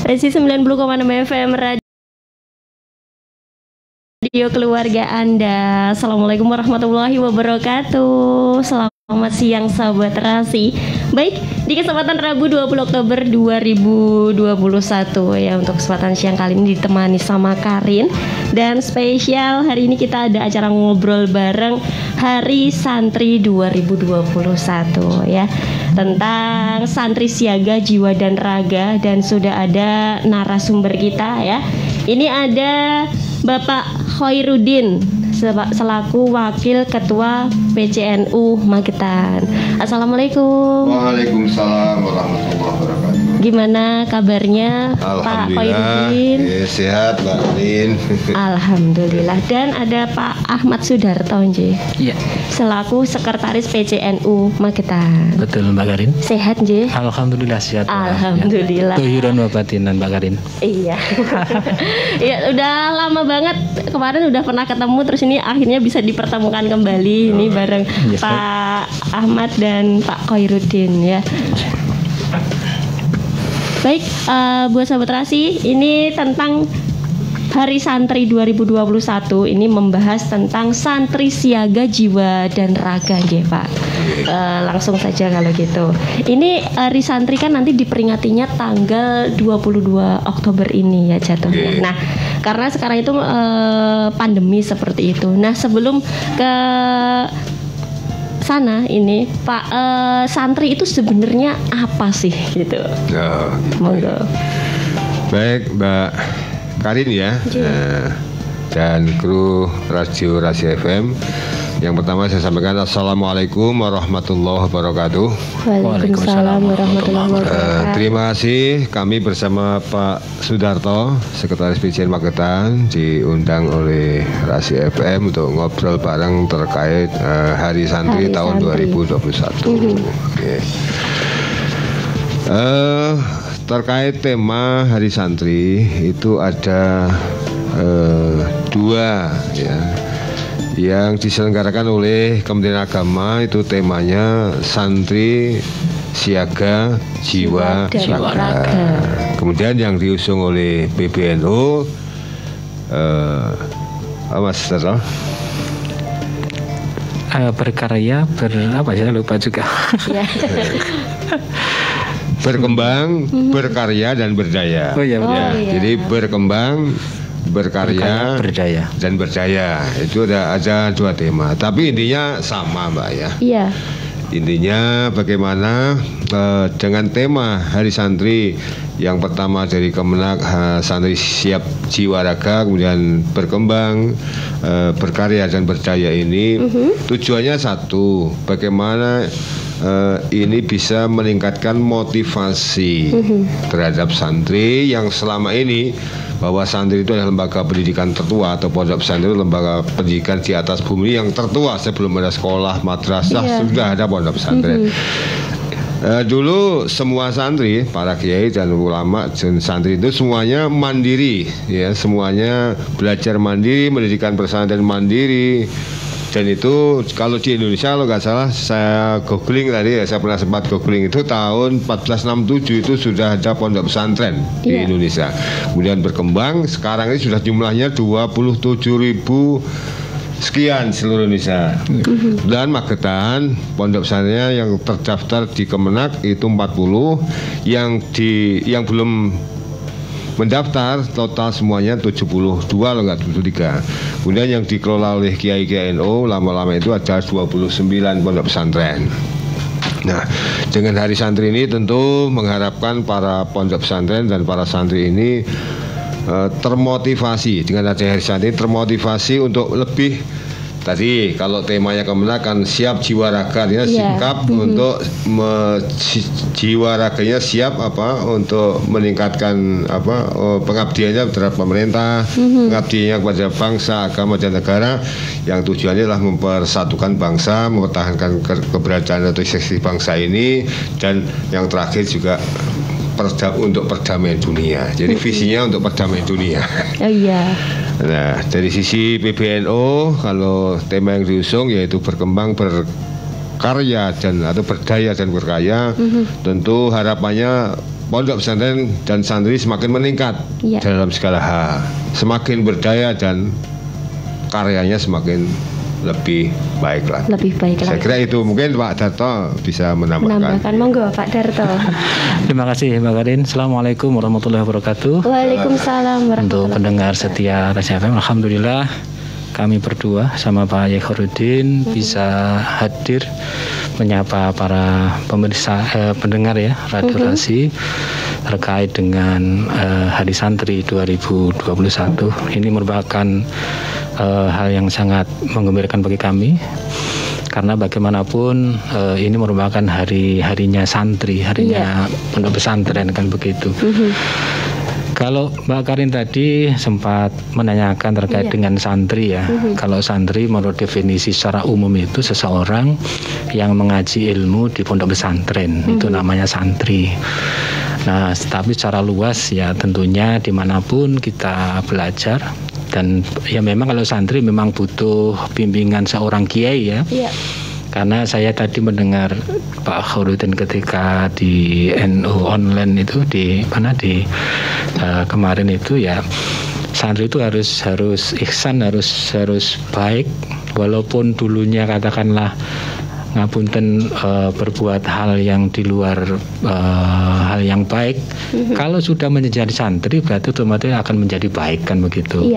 Resi 90,6 FM Radio Keluarga Anda. Assalamualaikum warahmatullahi wabarakatuh. Selamat siang sahabat terasi. Baik, di kesempatan Rabu 20 Oktober 2021 ya, untuk kesempatan siang kali ini ditemani sama Karin. Dan spesial hari ini kita ada acara ngobrol bareng Hari Santri 2021 ya, tentang santri siaga jiwa dan raga. Dan sudah ada narasumber kita ya. Ini ada Bapak Khairuddin selaku Wakil Ketua PCNU Magetan. Assalamualaikum. Waalaikumsalam warahmatullahi wabarakatuh. Gimana kabarnya Pak Khairuddin? Ya, sehat Mbak Lin. Alhamdulillah. Dan ada Pak Ahmad Sudarto nje. Iya. Selaku Sekretaris PCNU Magetan. Betul Mbak Karin. Sehat nje? Alhamdulillah sehat. Alhamdulillah. Tuhiran wa batinan Mbak Karin. Iya. Ya udah lama banget, kemarin udah pernah ketemu, terus ini akhirnya bisa dipertemukan kembali ini bareng Pak Ahmad dan Pak Khairuddin ya. Baik, buat sahabat terasi, ini tentang Hari Santri 2021, ini membahas tentang santri siaga jiwa dan raga ya Pak. Langsung saja kalau gitu. Ini Hari Santri kan nanti diperingatinya tanggal 22 Oktober ini ya jatuhnya. Nah, karena sekarang itu pandemi seperti itu. Nah, sebelum ke sana ini Pak, santri itu sebenarnya apa sih gitu? Monggo. Baik Mbak Karin ya, dan kru Radio Rasi FM. Yang pertama saya sampaikan Assalamualaikum warahmatullahi wabarakatuh. Waalaikumsalam warahmatullahi wabarakatuh. Terima kasih, kami bersama Pak Sudarto, Sekretaris PCN Magetan, diundang oleh Rasi FM untuk ngobrol bareng terkait Hari Santri tahun 2021. Oke. Terkait tema Hari Santri itu ada dua ya, yang diselenggarakan oleh Kementerian Agama. Itu temanya Santri Siaga Jiwa Raga. Kemudian yang diusung oleh PBNU, Mas Terno, berkarya apa saya lupa juga. Berkembang, berkarya dan berdaya. Oh iya, ya. Jadi berkembang, berkarya, berdaya dan berdaya. Itu ada dua tema. Tapi intinya sama Mbak ya. Iya. Intinya bagaimana dengan tema Hari Santri yang pertama dari Kemenak, santri siap jiwa raga, kemudian berkembang, berkarya dan berdaya ini tujuannya satu, bagaimana ini bisa meningkatkan motivasi terhadap santri yang selama ini, bahwa santri itu adalah lembaga pendidikan tertua, atau pondok pesantren itu lembaga pendidikan di atas bumi yang tertua. Sebelum ada sekolah, madrasah, sudah ada pondok pesantren. Dulu semua santri, para kiai dan ulama dan santri itu semuanya mandiri ya, semuanya belajar mandiri, pendidikan pesantren mandiri. Dan itu kalau di Indonesia, kalau nggak salah saya googling tadi ya, saya pernah sempat googling, itu tahun 1467 itu sudah ada pondok pesantren di Indonesia. Kemudian berkembang, sekarang ini sudah jumlahnya 27.000 sekian seluruh Indonesia. Dan Magetan pondok pesantrennya yang terdaftar di Kemenak itu 40, yang belum mendaftar total semuanya 72 loh, nggak 73. Kemudian yang dikelola oleh Kiai NU lama-lama itu ada 29 pondok pesantren. Nah, dengan Hari Santri ini tentu mengharapkan para pondok pesantren dan para santri ini termotivasi. Dengan adanya Hari Santri termotivasi untuk lebih. Tadi kalau temanya Kemenak kan siap jiwa raga, artinya sikap untuk jiwa raganya siap untuk meningkatkan pengabdiannya terhadap pemerintah, pengabdiannya kepada bangsa, agama dan negara, yang tujuannya adalah mempersatukan bangsa, mempertahankan keberadaan atau eksistensi bangsa ini, dan yang terakhir juga untuk perdamaian dunia. Jadi visinya untuk perdamaian dunia. Oh iya. Nah, dari sisi PBNU, kalau tema yang diusung yaitu berkembang, berkarya dan atau berdaya dan berkarya, tentu harapannya pondok pesantren dan santri semakin meningkat dalam segala hal, semakin berdaya dan karyanya semakin lebih baik lagi. Saya kira itu, mungkin Pak Darto bisa menambahkan. Monggo Pak Darto. Terima kasih Mbak Karin. Assalamualaikum warahmatullahi wabarakatuh. Waalaikumsalam warahmatullahi wabarakatuh. Untuk pendengar setia Rasi FM, alhamdulillah kami berdua sama Pak Khairuddin bisa hadir menyapa para pemirsa pendengar ya Radio Rasi terkait dengan Hari Santri 2021. Ini merupakan hal yang sangat menggembirakan bagi kami, karena bagaimanapun ini merupakan harinya santri, harinya pondok pesantren kan begitu. Kalau Mbak Karin tadi sempat menanyakan terkait dengan santri ya. Kalau santri menurut definisi secara umum itu seseorang yang mengaji ilmu di pondok pesantren, itu namanya santri. Nah, tapi secara luas ya tentunya dimanapun kita belajar. Dan ya memang kalau santri memang butuh bimbingan seorang kiai ya. Karena saya tadi mendengar Pak Khairuddin ketika di NU online itu di kemarin itu ya, santri itu harus ihsan, harus baik, walaupun dulunya katakanlah ngapunten berbuat hal yang di luar hal yang baik. Kalau sudah menjadi santri berarti otomatis akan menjadi baik kan begitu.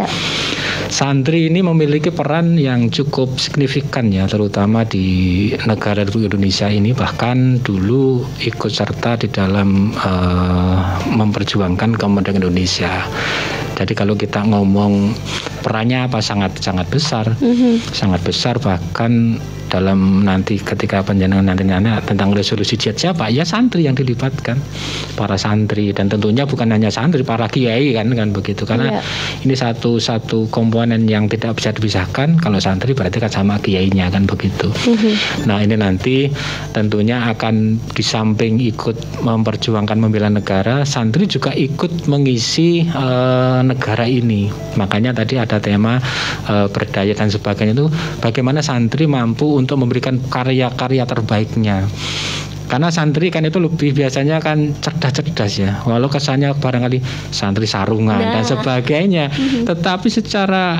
Santri ini memiliki peran yang cukup signifikan ya, terutama di negara Indonesia ini, bahkan dulu ikut serta di dalam memperjuangkan kemerdekaan Indonesia. Jadi kalau kita ngomong perannya apa, sangat besar, sangat besar, bahkan dalam nanti ketika penjenengan nantinya tentang resolusi jihad siapa, ya santri yang dilibatkan, para santri, dan tentunya bukan hanya santri, para kiai kan begitu, karena ini satu komponen yang tidak bisa dipisahkan. Kalau santri berarti kan sama kiainya kan begitu. Nah ini nanti tentunya akan di samping ikut memperjuangkan membela negara, santri juga ikut mengisi negara ini. Makanya tadi ada tema berdaya dan sebagainya, itu bagaimana santri mampu untuk memberikan karya-karya terbaiknya. Karena santri kan itu lebih biasanya kan cerdas-cerdas ya, walau kesannya barangkali santri sarungan dan sebagainya, tetapi secara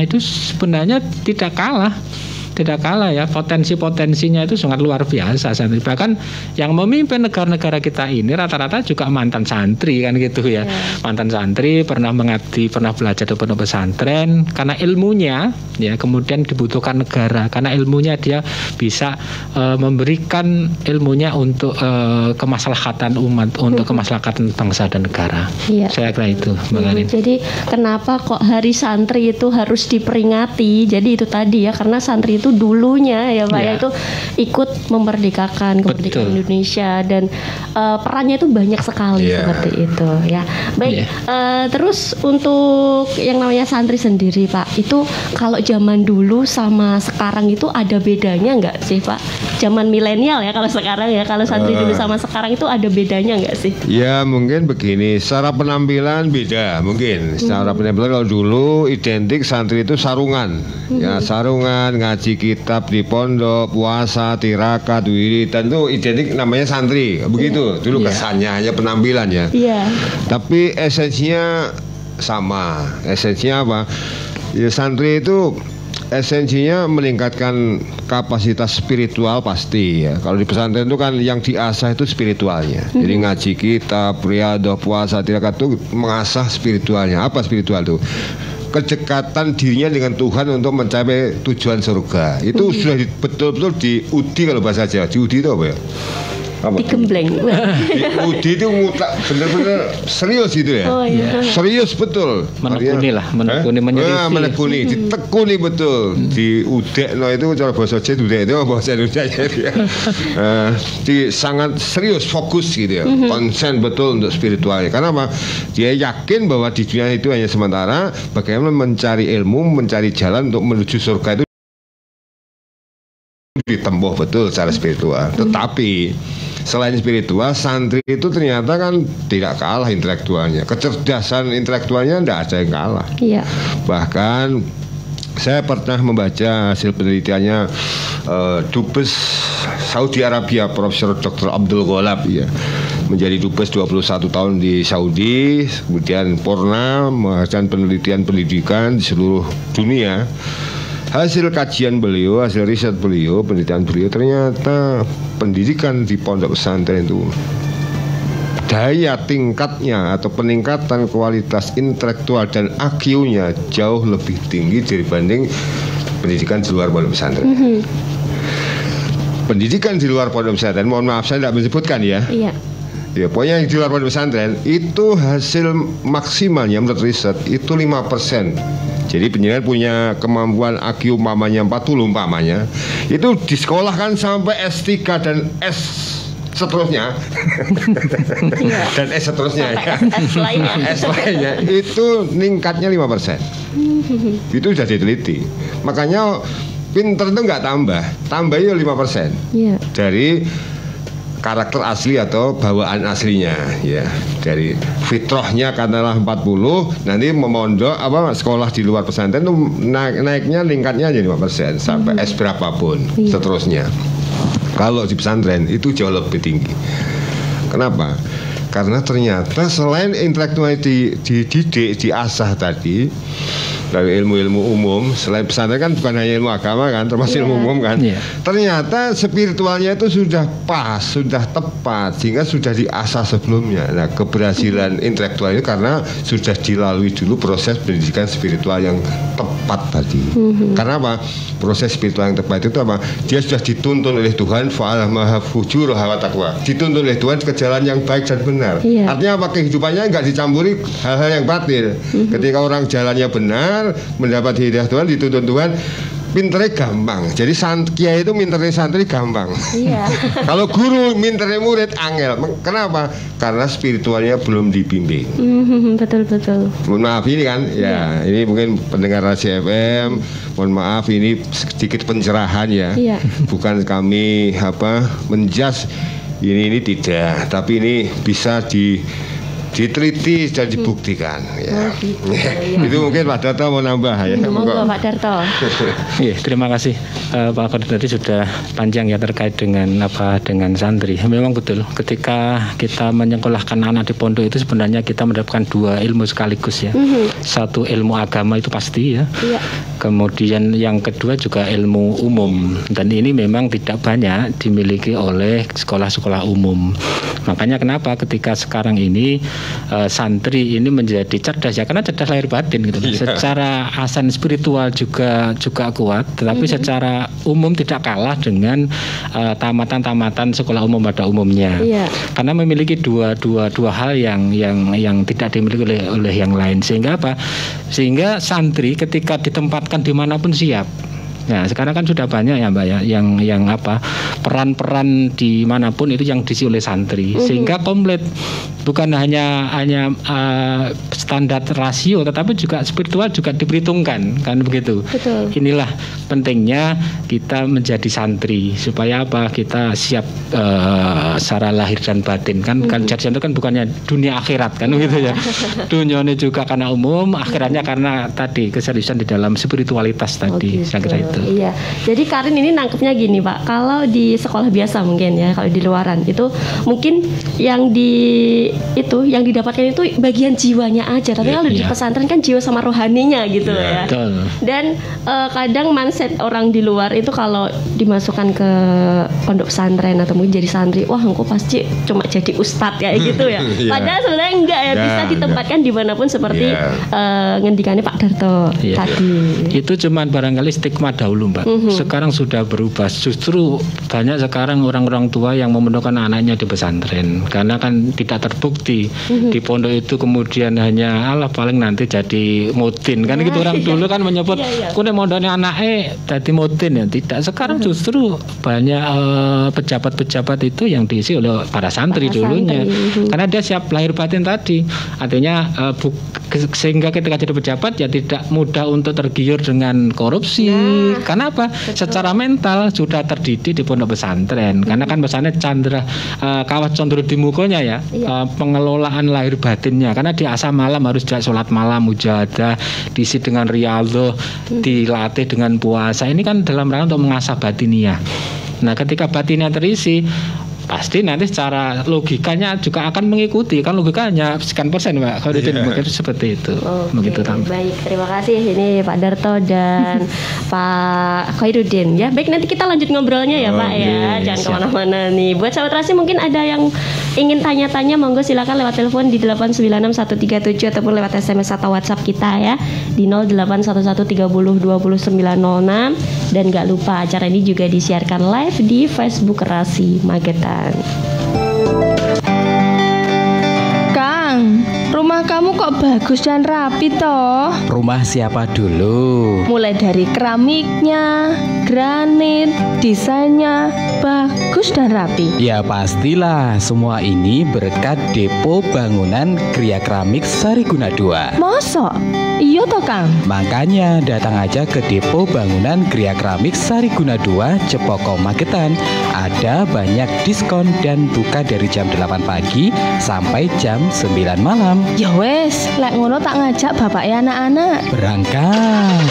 itu sebenarnya tidak kalah ya, potensinya itu sangat luar biasa santri. Bahkan yang memimpin negara-negara kita ini rata-rata juga mantan santri kan gitu ya. Mantan santri, pernah mengabdi, pernah belajar di pondok pesantren, karena ilmunya ya kemudian dibutuhkan negara, karena ilmunya dia bisa memberikan ilmunya untuk kemaslahatan umat, untuk kemaslahatan bangsa dan negara. Saya kira itu Mbak Karin. Jadi kenapa kok Hari Santri itu harus diperingati? Jadi itu tadi ya, karena santri itu dulunya ya Pak ya, itu ikut memerdekakan kemerdekaan Indonesia, dan perannya itu banyak sekali seperti itu ya. Baik, terus untuk yang namanya santri sendiri Pak, itu kalau zaman dulu sama sekarang itu ada bedanya nggak sih Pak? Zaman milenial ya kalau sekarang ya, kalau santri dulu sama sekarang itu ada bedanya nggak sih? Ya mungkin begini, secara penampilan beda mungkin. Secara penampilan kalau dulu identik santri itu sarungan, ya sarungan, ngaji kitab di pondok, puasa, tirakat, wiridan, itu identik namanya santri. Begitu dulu kesannya, hanya penampilannya. Tapi esensinya sama. Esensinya apa? Ya santri itu esensinya meningkatkan kapasitas spiritual pasti ya. Kalau di pesantren itu kan yang diasah itu spiritualnya. Jadi ngaji kitab, riyadhah, puasa, tirakat itu mengasah spiritualnya. Apa spiritual itu? Kedekatan dirinya dengan Tuhan untuk mencapai tujuan surga. Itu sudah betul-betul diuji kalau bahasa Jawa. Diuji itu apa ya? Digembleng. Diuji itu benar-benar serius itu ya. Serius betul. Menekuni lah, menekuni, ditekuni betul. Diudekno itu cara bahasa Jawa, udek itu bahasa Indonesia ya. Sangat serius, fokus gitu ya. Konsen betul untuk spiritualnya. Karena apa? Dia yakin bahwa di dunia itu hanya sementara. Bagaimana mencari ilmu, mencari jalan untuk menuju surga itu ditempuh betul secara spiritual. Tetapi selain spiritual, santri itu ternyata kan tidak kalah intelektualnya. Kecerdasan intelektualnya tidak ada yang kalah. Bahkan Saya pernah membaca hasil penelitiannya Dubes Saudi Arabia, Profesor Dr. Abdul Ghalab ya. Menjadi Dubes 21 tahun di Saudi, kemudian pernah melakukan penelitian pendidikan di seluruh dunia. Hasil kajian beliau, hasil riset beliau, penelitian beliau, ternyata pendidikan di pondok pesantren itu daya tingkatnya atau peningkatan kualitas intelektual dan IQ-nya jauh lebih tinggi dibanding pendidikan di luar pondok pesantren. Pendidikan di luar pondok pesantren, mohon maaf saya tidak menyebutkan ya. Iya. Ya, pokoknya yang di luar pondok pesantren itu hasil maksimalnya menurut riset itu 5%. Jadi penjenengan punya kemampuan IQ umpamanya 40 umpamanya, itu disekolahkan sampai S3 dan S seterusnya dan S seterusnya ya. S lainnya itu ningkatnya 5%. Itu sudah diteliti. Makanya pinter itu nggak tambah itu 5%. Iya. Dari karakter asli atau bawaan aslinya ya. Dari fitrahnya katakanlah 40, nanti memondok sekolah di luar pesantren itu naiknya tingkatnya jadi 5% sampai S berapapun seterusnya. Kalau di pesantren itu jauh lebih tinggi. Kenapa? Karena ternyata selain intelektual dididik, diasah tadi dari ilmu-ilmu umum, selain pesantren kan bukan hanya ilmu agama kan, termasuk ilmu umum kan. Ternyata spiritualnya itu sudah pas, sudah tepat, sehingga sudah diasah sebelumnya. Nah, keberhasilan intelektual itu karena sudah dilalui dulu proses pendidikan spiritual yang tepat tadi. Karena apa? Proses spiritual yang tepat itu apa? Dia sudah dituntun oleh Tuhan, fa'alhamaha fujuraha wa taqwa. Dituntun oleh Tuhan ke jalan yang baik dan benar. Artinya apa? Kehidupannya enggak dicampuri hal-hal yang batil. Ketika orang jalannya benar, mendapat hidayah Tuhan, dituntun Tuhan, pinternya gampang. Jadi kiai itu minternya santri gampang. Iya. Kalau guru minternya murid angel. Kenapa? Karena spiritualnya belum dibimbing. Betul. Mohon maaf ini kan, ya ini mungkin pendengar Raja FM. Mohon maaf ini sedikit pencerahan ya. Bukan kami menjas ini tidak, tapi ini bisa diteliti dan dibuktikan ya. Itu mungkin Pak Darto mau nambah ya. Monggo Pak Darto. Iya, terima kasih Pak Kodir, tadi sudah panjang ya terkait dengan dengan santri. Memang betul, ketika kita menyekolahkan anak di pondok itu sebenarnya kita mendapatkan dua ilmu sekaligus ya. Satu ilmu agama itu pasti ya. Kemudian yang kedua juga ilmu umum, dan ini memang tidak banyak dimiliki oleh sekolah-sekolah umum. Makanya kenapa ketika sekarang ini santri ini menjadi cerdas ya, karena cerdas lahir batin gitu. Secara asan spiritual juga kuat, tetapi secara umum tidak kalah dengan tamatan-tamatan sekolah umum pada umumnya. Karena memiliki dua hal yang tidak dimiliki oleh yang lain. Sehingga apa? Sehingga santri ketika ditempatkan dimanapun siap. Nah, sekarang kan sudah banyak ya Mbak ya yang peran-peran dimanapun itu yang diisi oleh santri, sehingga komplit, bukan hanya standar rasio, tetapi juga spiritual juga diperhitungkan kan begitu. Betul. Inilah pentingnya kita menjadi santri supaya apa? Kita siap secara lahir dan batin kan. Kan jadi santri kan bukannya dunia akhirat kan begitu ya. Dunianya juga karena umum, akhiratnya karena tadi keseriusan di dalam spiritualitas tadi. Saya kira itu. Iya, jadi Karin ini nangkepnya gini Pak, kalau di sekolah biasa mungkin ya, kalau di luaran itu mungkin yang didapatkan itu bagian jiwanya aja, tapi kalau di pesantren kan jiwa sama rohaninya gitu ya. Betul. Dan kadang mindset orang di luar itu kalau dimasukkan ke pondok pesantren atau mungkin jadi santri, wah engkau pasti cuma jadi ustadz ya gitu ya. Padahal sebenarnya enggak ya, bisa ditempatkan dimanapun seperti ngendikannya Pak Darto tadi. Itu cuman barangkali stigma dahulu Mbak. Sekarang sudah berubah. Justru banyak sekarang orang-orang tua yang memondokkan anaknya di pesantren karena kan tidak terbukti di pondok itu kemudian hanya paling nanti jadi mutin kan gitu. Orang dulu kan menyebut kuwi mondoknya anake dadi mutin ya. Tidak. Sekarang justru banyak pejabat-pejabat itu yang diisi oleh para santri dulunya. Karena dia siap lahir batin tadi. Artinya sehingga ketika jadi pejabat ya tidak mudah untuk tergiur dengan korupsi. Karena apa? Secara mental sudah terdidik di pondok pesantren. Karena kan pesantren candra kawas condro di mukanya ya, pengelolaan lahir batinnya. Karena di asar malam harus sholat malam, mujahadah, diisi dengan riyadhah, dilatih dengan puasa. Ini kan dalam rangka untuk mengasah batiniah. Nah, ketika batinnya terisi, pasti nanti secara logikanya juga akan mengikuti, kan logikanya sekian persen Pak Khairuddin, begitu seperti itu. Begitu baik, terima kasih ini Pak Darto dan Pak Khairuddin ya. Baik, nanti kita lanjut ngobrolnya ya Pak ya, jangan kemana-mana nih. Buat sahabat Rasi mungkin ada yang ingin tanya-tanya, monggo silakan lewat telepon di 896-137 ataupun lewat SMS atau WhatsApp kita ya di 081130200906. Dan gak lupa acara ini juga disiarkan live di Facebook Rasi Magetan. Kang, rumah kamu kok bagus dan rapi toh? Rumah siapa dulu? Mulai dari keramiknya, granit, desainnya bagus dan rapi. Ya pastilah, semua ini berkat Depo Bangunan Gria Keramik Sariguna 2. Mosok? Iya toh Kang? Makanya datang aja ke Depo Bangunan Gria Keramik Sariguna 2 Cepoko Magetan. Ada banyak diskon dan buka dari jam 8 pagi sampai jam 9 malam. Ya wes, lek ngono tak ngajak bapak ya anak-anak. Berangkat.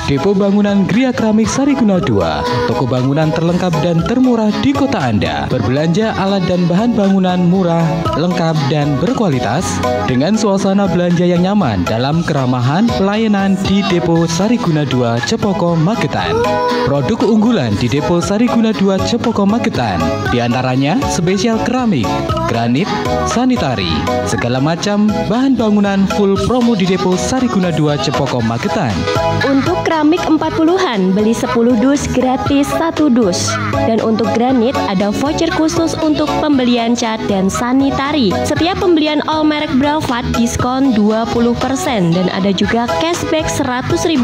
Depo Bangunan Gria Keramik Sariguna 2, toko bangunan terlengkap dan termurah di kota Anda. Berbelanja alat dan bahan bangunan murah, lengkap dan berkualitas dengan suasana belanja yang nyaman dalam keramahan pelayanan di Depo Sariguna 2 Cepoko Magetan. Produk unggulan di Depo Sariguna 2 Cepoko Magetan di antaranya spesial keramik, granit, sanitari, segala macam bahan bangunan full promo di Depo Sariguna 2 Cepoko Magetan. Untuk keramik 40-an, beli 10 dus gratis 1 dus. Dan untuk granit ada voucher khusus untuk pembelian cat dan sanitari. Setiap pembelian all merek Bravad diskon 20% dan ada juga cashback 100.000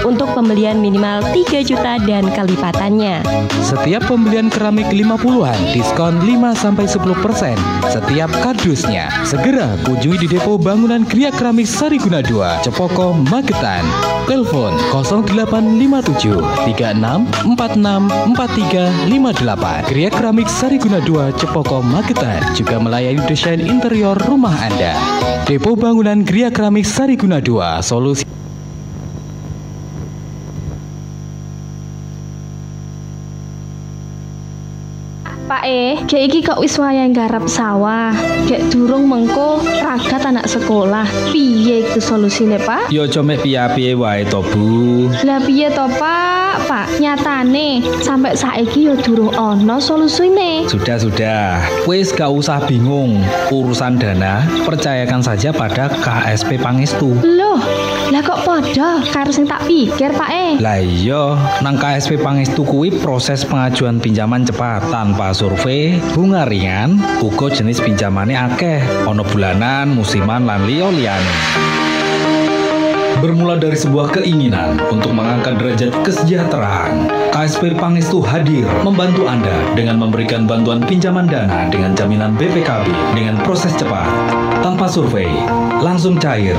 untuk pembelian minimal 3 juta dan kelipatannya. Setiap pembelian keramik 50-an diskon 5-10% setiap kardusnya. Segera kunjungi di Depo Bangunan Gria Keramik Sariguna 2 Cepoko Magetan. Telepon 0857 36 46 43 58. Gria Keramik Sariguna 2 Cepoko Magetan juga melayani desain interior rumah Anda. Depo Bangunan Gria Keramik Sariguna 2, solusi Pak gek iki kok wis wayah garap sawah. Gek durung mengko ragat anak sekolah. Piye itu solusine, Pak? Yo comek piye-piye wae to, Bu. Lah piye to, Pak? Pak, nyatane sampai saiki yo durung ana solusine. Sudah. Wis gak usah bingung. Urusan dana percayakan saja pada KSP Pangestu. Loh, lah kok podo karo sing tak pikir, Pak Lah iya, nang KSP Pangestu kuwi proses pengajuan pinjaman cepat tanpa survei, bunga ringan, uga jenis pinjamane akeh, ana bulanan, musiman lan liya-liyane. Bermula dari sebuah keinginan untuk mengangkat derajat kesejahteraan, KSP Pangestu hadir membantu Anda dengan memberikan bantuan pinjaman dana dengan jaminan BPKB dengan proses cepat, tanpa survei, langsung cair,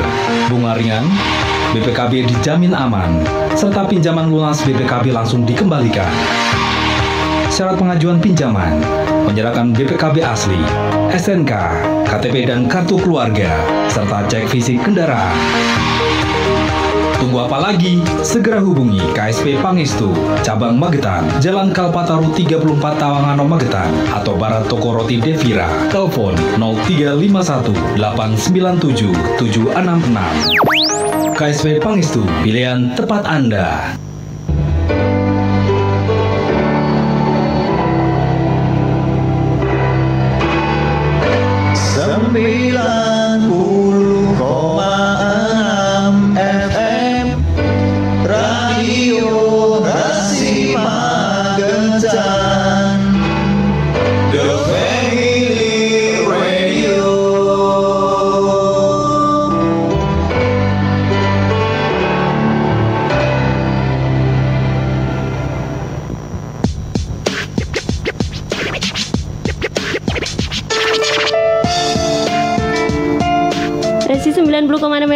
bunga ringan, BPKB dijamin aman, serta pinjaman lunas BPKB langsung dikembalikan. Syarat pengajuan pinjaman, menyerahkan BPKB asli, SNK, KTP dan kartu keluarga, serta cek fisik kendaraan. Tunggu apa lagi? Segera hubungi KSP Pangestu, Cabang Magetan, Jalan Kalpataru 34 Tawangano Magetan, atau Barat Toko Roti Devira. Telepon 0351 897 766. KSP Pangestu, pilihan tepat Anda.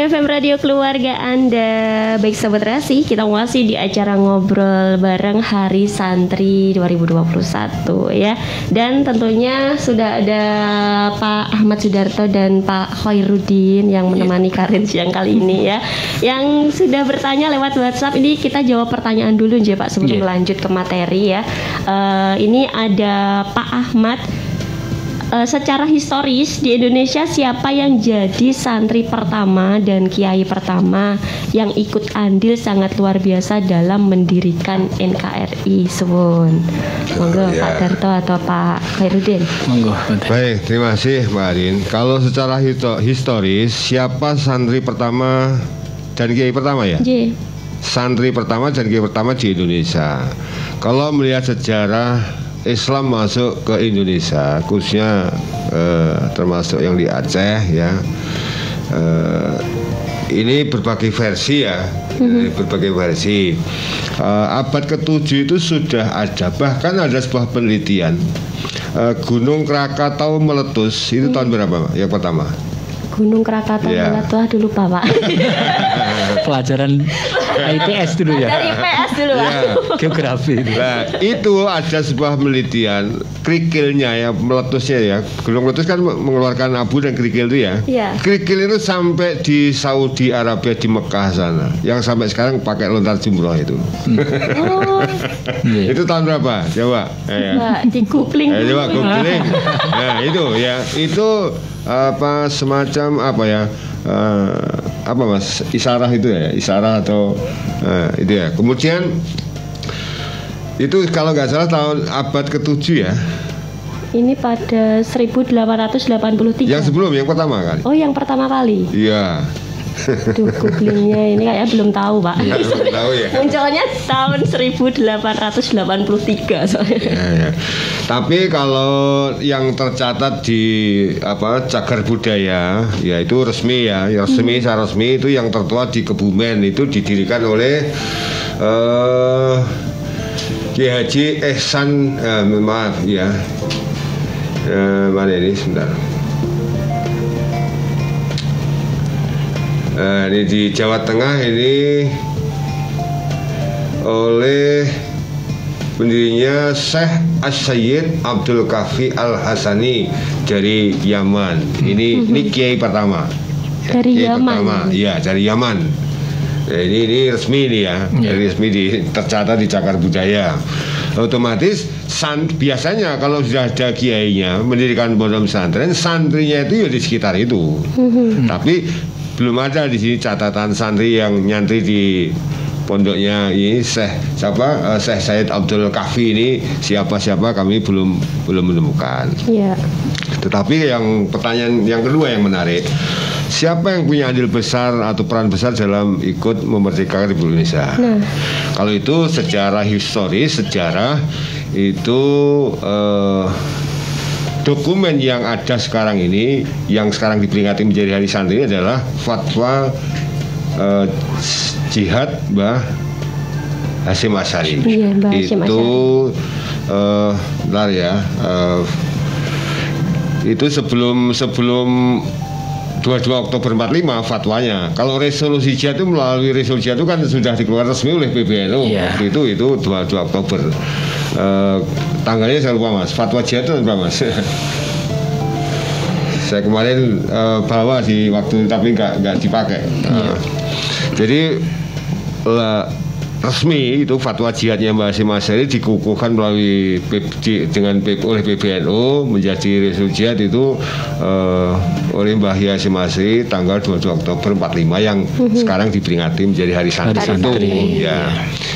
FM Radio Keluarga Anda. Baik Sobat Rasi, kita masih di acara ngobrol bareng Hari Santri 2021 ya. Dan tentunya sudah ada Pak Ahmad Sudarto dan Pak Khairuddin yang menemani Karin siang kali ini ya. Yang sudah bertanya lewat WhatsApp, ini kita jawab pertanyaan dulu aja Pak sebelum lanjut ke materi ya. Ini ada Pak Ahmad. Secara historis di Indonesia siapa yang jadi santri pertama dan kiai pertama yang ikut andil sangat luar biasa dalam mendirikan NKRI? Suwun. Monggo Pak Darto atau Pak Khairuddin. Monggo. Baik, terima kasih Mbak Arin. Kalau secara historis, siapa santri pertama dan kiai pertama ya? Santri pertama dan kiai pertama di Indonesia. Kalau melihat sejarah Islam masuk ke Indonesia, khususnya termasuk yang di Aceh ya. Ini berbagai versi ya, berbagai versi. Abad ke-7 itu sudah ada, bahkan ada sebuah penelitian Gunung Krakatau meletus itu tahun berapa, Pak? Yang pertama. Gunung Krakatau meletus dulu Pak. Pelajaran IPS dulu ya. Dari IPS dulu Pak. Geografi. Nah, itu ada sebuah penelitian kerikilnya ya, meletusnya ya. Gunung meletus kan mengeluarkan abu dan kerikil itu ya. Kerikil itu sampai di Saudi Arabia, di Mekah sana. Yang sampai sekarang pakai lontar jumroh itu. Itu tahun berapa? Coba. Di googling. Coba googling. Nah, itu ya. Itu apa semacam apa ya? Apa Mas? Isyarah itu ya, isyarah atau itu ya. Kemudian itu kalau nggak salah tahun abad ke-7 ya. Ini pada 1883. Yang sebelum, yang pertama kan? Oh, yang pertama kali. Iya. Duh, googlingnya ini kayaknya belum tahu Pak. Ya, belum tahu ya. Munculnya tahun 1883 soalnya. Ya. Tapi kalau yang tercatat di Cagar Budaya, ya itu resmi ya, secara resmi itu yang tertua di Kebumen itu didirikan oleh Kiai Haji Ihsan, maaf ya. Mana ini sebentar. Ini di Jawa Tengah ini oleh pendirinya Syekh As-Sayyid Abdul Kafi Al-Hasani dari Yaman. Ini kiai pertama. Dari kiai Yaman. Pertama, ya dari Yaman. Ini resmi nih ya, resmi tercatat di Cagar Budaya. Otomatis biasanya kalau sudah ada kiainya mendirikan pondok pesantren, santrinya itu ya di sekitar itu. Tapi belum ada di sini catatan santri yang nyantri di pondoknya ini Syekh Sayyid Abdul Kafi ini siapa kami belum menemukan. Iya. Tetapi yang pertanyaan yang kedua yang menarik, siapa yang punya andil besar atau peran besar dalam ikut memerdekakan Republik Indonesia? Nah, kalau itu secara historis, sejarah itu dokumen yang ada sekarang ini, yang sekarang diperingati menjadi Hari Santri adalah fatwa jihad Mbah Hasyim Asy'ari. Iya, Mbah Hasyim Asy'ari. Itu bentar ya. Itu sebelum 22 Oktober 45 fatwanya. Kalau resolusi jihad itu melalui resolusi jihad itu kan sudah dikeluarkan resmi oleh PBNU. Itu 22 Oktober. Tanggalnya saya lupa Mas. Fatwa jihad itu berapa Mas? Saya kemarin bawa di waktu tapi nggak dipakai. Jadi resmi itu fatwa jihadnya Mbah Hasyim Asy'ari dikukuhkan melalui oleh PBNU menjadi resolusi jihad itu oleh Mbah Hasyim Asy'ari tanggal 22 Oktober 45 yang sekarang diperingati menjadi Hari Santri. Ya,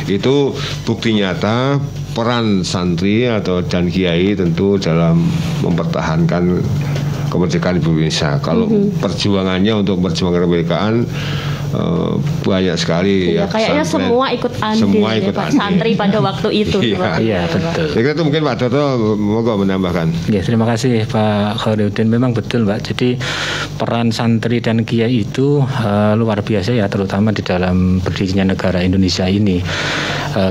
itu bukti nyata peran santri dan kiai tentu dalam mempertahankan kemerdekaan Republik Indonesia. Kalau perjuangannya untuk memperjuangkan kemerdekaan banyak sekali ya. Kayaknya semua ikut andil ya, Pak Santri pada waktu itu. Iya, betul. Saya kira itu mungkin Pak Toto mau menambahkan. Ya, terima kasih Pak Khairuddin. Memang betul Pak. Jadi peran santri dan kiai itu luar biasa ya, terutama di dalam berdirinya negara Indonesia ini.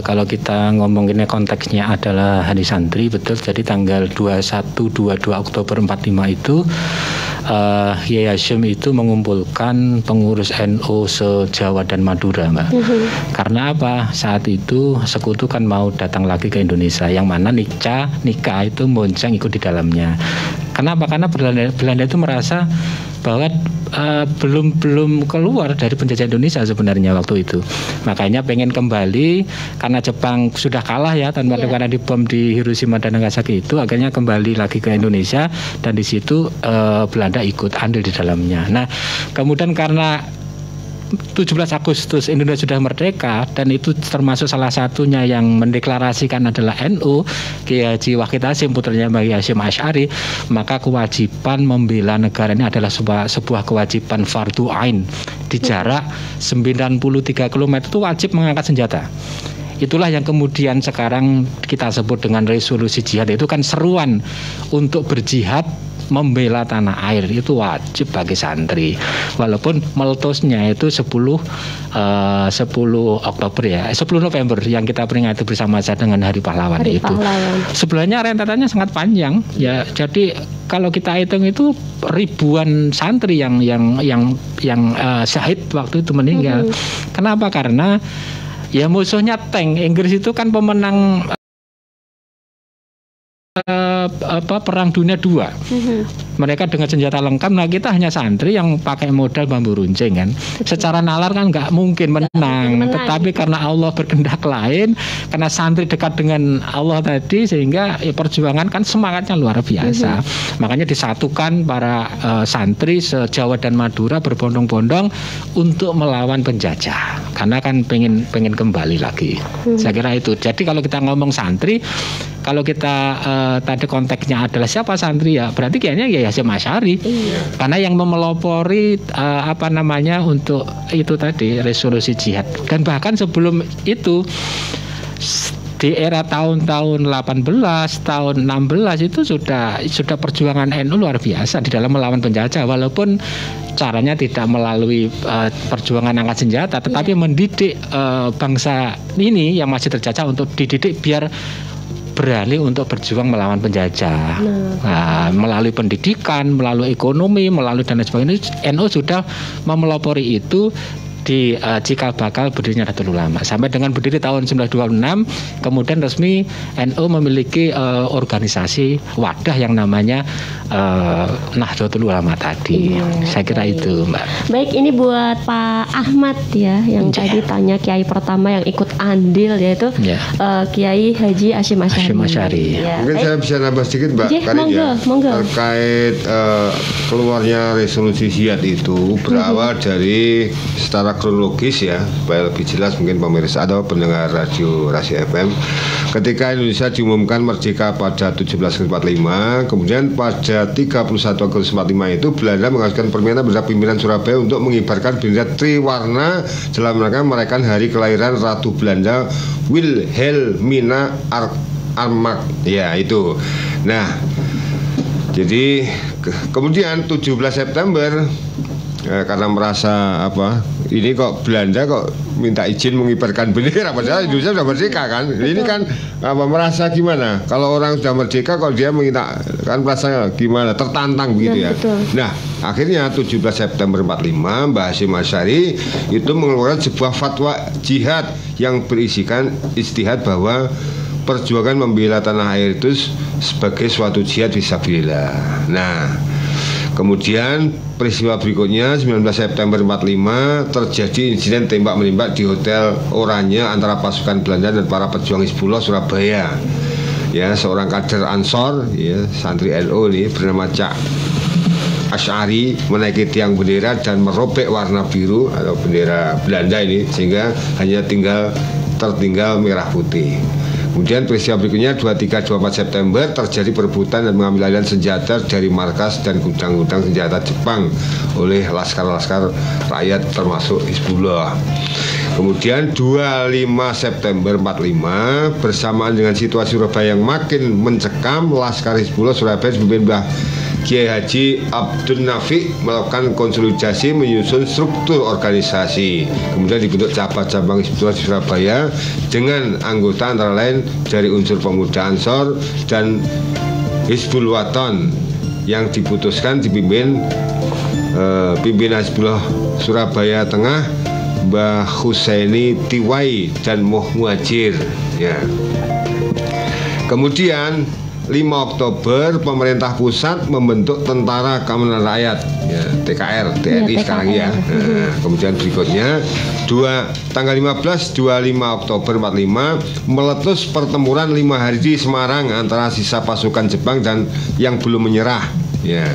Kalau kita ngomonginnya konteksnya adalah Hari Santri, betul. Jadi tanggal 21-22 Oktober 45 itu Kiai Hasyim itu mengumpulkan pengurus NU se-Jawa dan Madura, Mbak. Karena apa? Saat itu Sekutu kan mau datang lagi ke Indonesia, yang mana nikah itu Monceng ikut di dalamnya. Kenapa? Karena Belanda itu merasa bahwa belum keluar dari penjajah Indonesia sebenarnya waktu itu. Makanya pengen kembali, karena Jepang sudah kalah ya karena dibom di Hiroshima dan Nagasaki itu, akhirnya kembali lagi ke Indonesia, dan di situ Belanda ikut andil di dalamnya. Nah, kemudian karena 17 Agustus Indonesia sudah merdeka, dan itu termasuk salah satunya yang mendeklarasikan adalah NU, Kiai Haji Wahid Hasyim putranya Kiai Hasyim Asy'ari, maka kewajiban membela negara ini adalah sebuah kewajiban fardhu ain. Di jarak 93 km itu wajib mengangkat senjata. Itulah yang kemudian sekarang kita sebut dengan resolusi jihad. Itu kan seruan untuk berjihad membela tanah air, itu wajib bagi santri. Walaupun meletusnya itu 10 Oktober ya, 10 November yang kita peringati bersama-sama dengan Hari Pahlawan itu. Sebenarnya rentetannya sangat panjang ya. Jadi kalau kita hitung itu ribuan santri yang syahid waktu itu meninggal. Kenapa? Karena ya musuhnya tank. Inggris itu kan pemenang Perang Dunia II. Mereka dengan senjata lengkap. Nah, kita hanya santri yang pakai modal bambu runcing kan. Secara nalar kan nggak mungkin menang. Tetapi karena Allah berkehendak lain, karena santri dekat dengan Allah tadi, sehingga perjuangan kan semangatnya luar biasa. Makanya disatukan para santri se-Jawa dan Madura berbondong-bondong untuk melawan penjajah. Karena kan pengen kembali lagi. Saya kira itu. Jadi kalau kita ngomong santri, kalau kita tadi konteksnya adalah siapa santri, ya berarti kayaknya Kiai Hasyim Asy'ari. Karena yang memelopori untuk itu tadi resolusi jihad. Dan bahkan sebelum itu di era tahun-tahun 18, tahun 16 itu sudah perjuangan NU luar biasa di dalam melawan penjajah, walaupun caranya tidak melalui perjuangan angkat senjata, tetapi mendidik bangsa ini yang masih terjajah untuk dididik biar berani untuk berjuang melawan penjajah. Nah, melalui pendidikan, melalui ekonomi, melalui dan lain sebagainya, NU sudah memelopori itu di cikal bakal berdirinya Nahdlatul Ulama. Sampai dengan berdiri tahun 1926, kemudian resmi NU memiliki organisasi wadah yang namanya Nahdlatul Ulama tadi. Saya kira itu, Mbak. Baik, ini buat Pak Ahmad ya, yang tadi tanya kiai pertama yang ikut andil, yaitu Kiai Haji Hasyim Asy'ari. Mungkin saya bisa nambah sedikit, Mbak, monggo. Terkait keluarnya resolusi jihad itu berawal dari secara kronologis ya, supaya lebih jelas mungkin pemirsa atau pendengar radio Rasi FM. Ketika Indonesia diumumkan merdeka pada 1745, kemudian pada 31 Agustus 45 itu Belanda mengajukan permintaan kepada pimpinan Surabaya untuk mengibarkan bendera triwarna dalam rangka merayakan hari kelahiran Ratu Belanda Wilhelmina Armagh. Ya, itu. Nah, jadi kemudian 17 September karena merasa ini kok Belanda kok minta izin mengibarkan bendera, padahal Indonesia sudah merdeka kan. Ini kan merasa gimana kalau orang sudah merdeka kok dia minta, kan merasa gimana, tertantang begitu ya. Nah, akhirnya 17 September 45 Mbah Hasyim Asy'ari itu mengeluarkan sebuah fatwa jihad yang berisikan ijtihad bahwa perjuangan membela tanah air itu sebagai suatu jihad fisabilillah. Nah, kemudian peristiwa berikutnya 19 September 45 terjadi insiden tembak menembak di Hotel Oranye antara pasukan Belanda dan para pejuang Hizbullah Surabaya. Ya, seorang kader Ansor, ya, santri NU ini bernama Cak Asy'ari menaiki tiang bendera dan merobek warna biru atau bendera Belanda ini sehingga hanya tertinggal merah putih. Kemudian peristiwa berikutnya 23-24 September terjadi perebutan dan pengambil alihan senjata dari markas dan gudang-gudang senjata Jepang oleh laskar-laskar rakyat termasuk Hizbullah. Kemudian 25 September 45 bersamaan dengan situasi Surabaya yang makin mencekam, laskar Hizbullah Surabaya dipimpin Mbah Kiai Haji Abdul Nafi melakukan konsolidasi menyusun struktur organisasi. Kemudian dibentuk cabang-cabang Hizbullah di Surabaya dengan anggota antara lain dari unsur pemuda Ansor dan Hizbul Waton yang diputuskan dipimpin pimpinan Hizbullah Surabaya Tengah, Mbah Husaini Tiwai dan Moh Muhajir ya. Kemudian 5 Oktober pemerintah pusat membentuk Tentara Keamanan Rakyat ya, TKR, TNI sekarang ya. Nah, kemudian berikutnya tanggal 25 Oktober 45 meletus pertempuran 5 hari di Semarang antara sisa pasukan Jepang dan yang belum menyerah ya.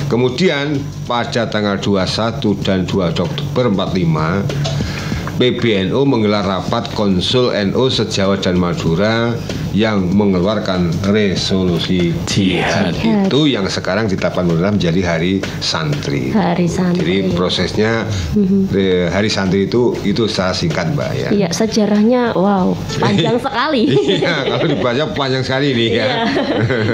Kemudian pada tanggal 21 dan 2 Oktober 45 PBNU menggelar rapat Konsul NU se-Jawa dan Madura yang mengeluarkan resolusi jihad itu yang sekarang ditetapkan menjadi Hari Santri. Hari Santri. Jadi prosesnya Hari Santri itu secara singkat Mbak ya. Iya, sejarahnya wow panjang sekali. Iya, kalau dibaca panjang sekali nih ya.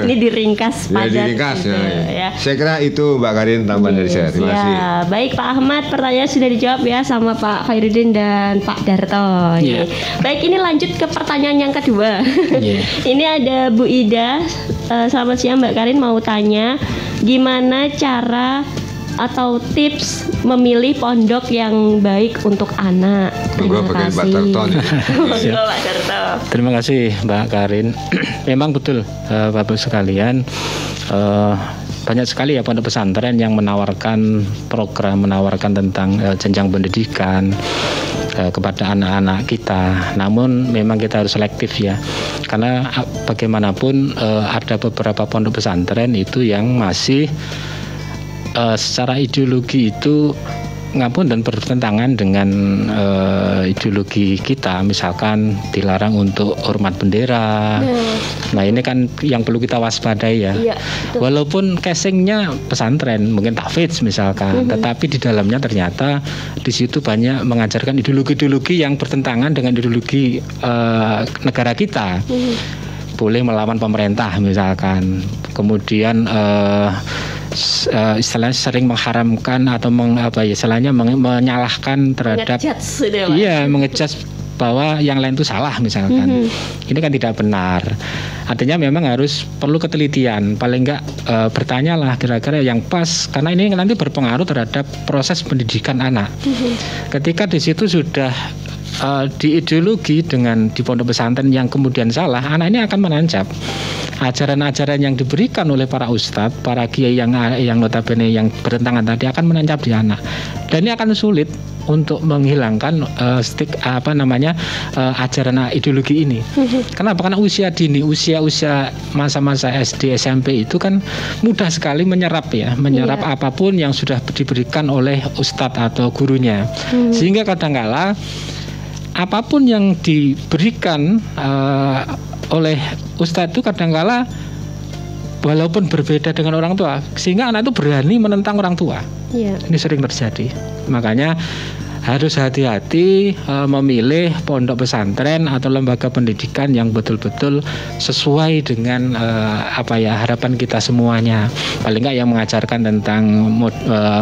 Ini diringkas padat. Ya, diringkas gitu, ya. Saya kira itu Mbak Karin tambahan dari saya. Terima kasih. Ya, baik Pak Ahmad, pertanyaan sudah dijawab ya sama Pak Khairuddin dan Pak Darto. Yeah. Baik, ini lanjut ke pertanyaan yang kedua. Yeah. Ini ada Bu Ida. Selamat siang Mbak Karin, mau tanya gimana cara atau tips memilih pondok yang baik untuk anak. Terima kasih. Pak Darto. Terima kasih Mbak Karin. Memang betul Bapak sekalian, banyak sekali ya pondok pesantren yang menawarkan program, menawarkan tentang jenjang pendidikan kepada anak-anak kita. Namun memang kita harus selektif ya, karena bagaimanapun ada beberapa pondok pesantren itu yang masih secara ideologi itu ngapun dan bertentangan dengan ideologi kita. Misalkan dilarang untuk hormat bendera. Nah ini kan yang perlu kita waspadai ya. Walaupun casingnya pesantren, mungkin tahfidz misalkan, tetapi di dalamnya ternyata di situ banyak mengajarkan ideologi-ideologi yang bertentangan dengan ideologi negara kita. Boleh melawan pemerintah misalkan. Kemudian istilahnya sering mengharamkan atau menyalahkan terhadap mengejudge bahwa yang lain itu salah misalkan. Ini kan tidak benar. Artinya memang harus perlu ketelitian, paling enggak bertanyalah kira-kira yang pas, karena ini nanti berpengaruh terhadap proses pendidikan anak. Ketika di situ sudah di ideologi dengan di pondok pesantren yang kemudian salah, anak ini akan menancap. Ajaran-ajaran yang diberikan oleh para ustadz, para kiai yang notabene yang bertentangan tadi akan menancap di anak, dan ini akan sulit untuk menghilangkan ajaran ideologi ini. Kenapa? Karena usia dini, usia masa-masa SD, SMP itu kan mudah sekali menyerap apapun yang sudah diberikan oleh ustadz atau gurunya, sehingga kadangkala apapun yang diberikan oleh ustadz itu kadangkala walaupun berbeda dengan orang tua, sehingga anak itu berani menentang orang tua. Ini sering terjadi. Makanya harus hati-hati memilih pondok pesantren atau lembaga pendidikan yang betul-betul sesuai dengan harapan kita semuanya. Paling enggak yang mengajarkan tentang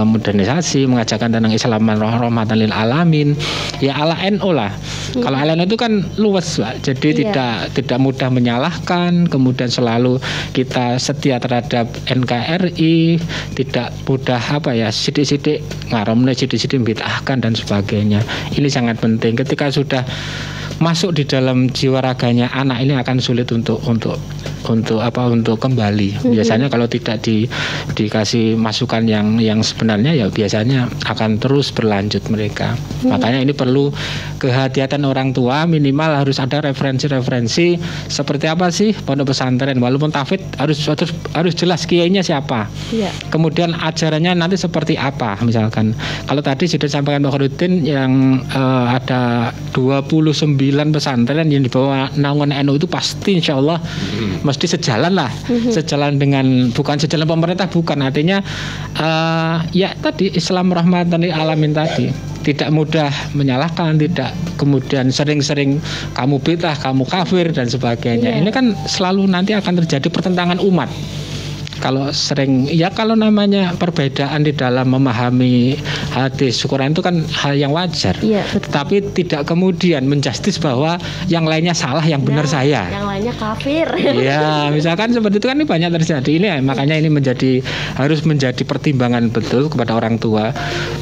modernisasi, mengajarkan tentang Islam rahmatan lil alamin, ya ala NU lah. Kalau ala NU itu kan luas, Pak. Jadi tidak mudah menyalahkan, kemudian selalu kita setia terhadap NKRI, tidak mudah sidik-sidik ngaramne, sidik-sidik bid'ahkan dan sebagainya. Ini sangat penting. Ketika sudah masuk di dalam jiwa raganya anak, ini akan sulit untuk kembali. Biasanya kalau tidak dikasih masukan yang sebenarnya, ya biasanya akan terus berlanjut mereka. Makanya ini perlu kehati-hatian orang tua, minimal harus ada referensi seperti apa sih pondok pesantren. Walaupun tahfidz harus jelas kiainya siapa. Kemudian ajarannya nanti seperti apa. Misalkan kalau tadi sudah disampaikan Pak Khairuddin yang ada 29 pesantren yang dibawa naungan NU itu pasti insya Allah mesti sejalan lah, sejalan dengan, bukan sejalan pemerintah, bukan, artinya tadi Islam rahmatan lil alamin tadi, tidak mudah menyalahkan, tidak kemudian sering-sering kamu bid'ah, kamu kafir dan sebagainya. Ini kan selalu nanti akan terjadi pertentangan umat kalau sering ya kalau namanya perbedaan di dalam memahami hadis Quran itu kan hal yang wajar. Iya, betul. Tapi tidak kemudian menjustis bahwa yang lainnya salah, yang benar saya. Yang lainnya kafir. Ya, misalkan seperti itu kan ini banyak terjadi. Ini makanya ini harus menjadi pertimbangan betul kepada orang tua.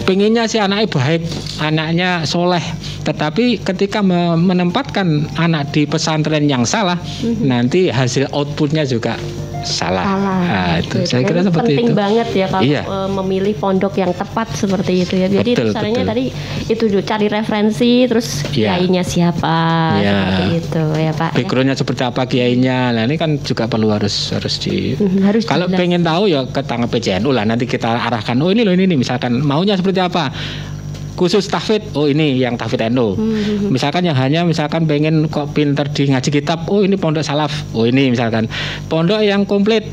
Pengennya si anaknya baik, anaknya soleh, tetapi ketika menempatkan anak di pesantren yang salah, nanti hasil outputnya juga salah. Nah, itu saya kira seperti penting itu. banget ya kalau Iya. Memilih pondok yang tepat seperti itu ya. Jadi Betul, caranya betul. tadi itu dulu cari referensi, terus Iya. kiainya siapa, Iya. seperti itu ya Pak. Ya. Backgroundnya seperti apa kiainya. Nah ini kan juga perlu harus Harus kalau jelas. pengen tahu ya ke tangan PCNU lah, nanti kita arahkan. Oh ini loh ini misalkan maunya seperti apa. Khusus tahfidz, oh ini yang tahfidz NU. Misalkan yang hanya misalkan pengen kok pinter di ngaji kitab, oh ini pondok salaf. Oh ini misalkan pondok yang komplit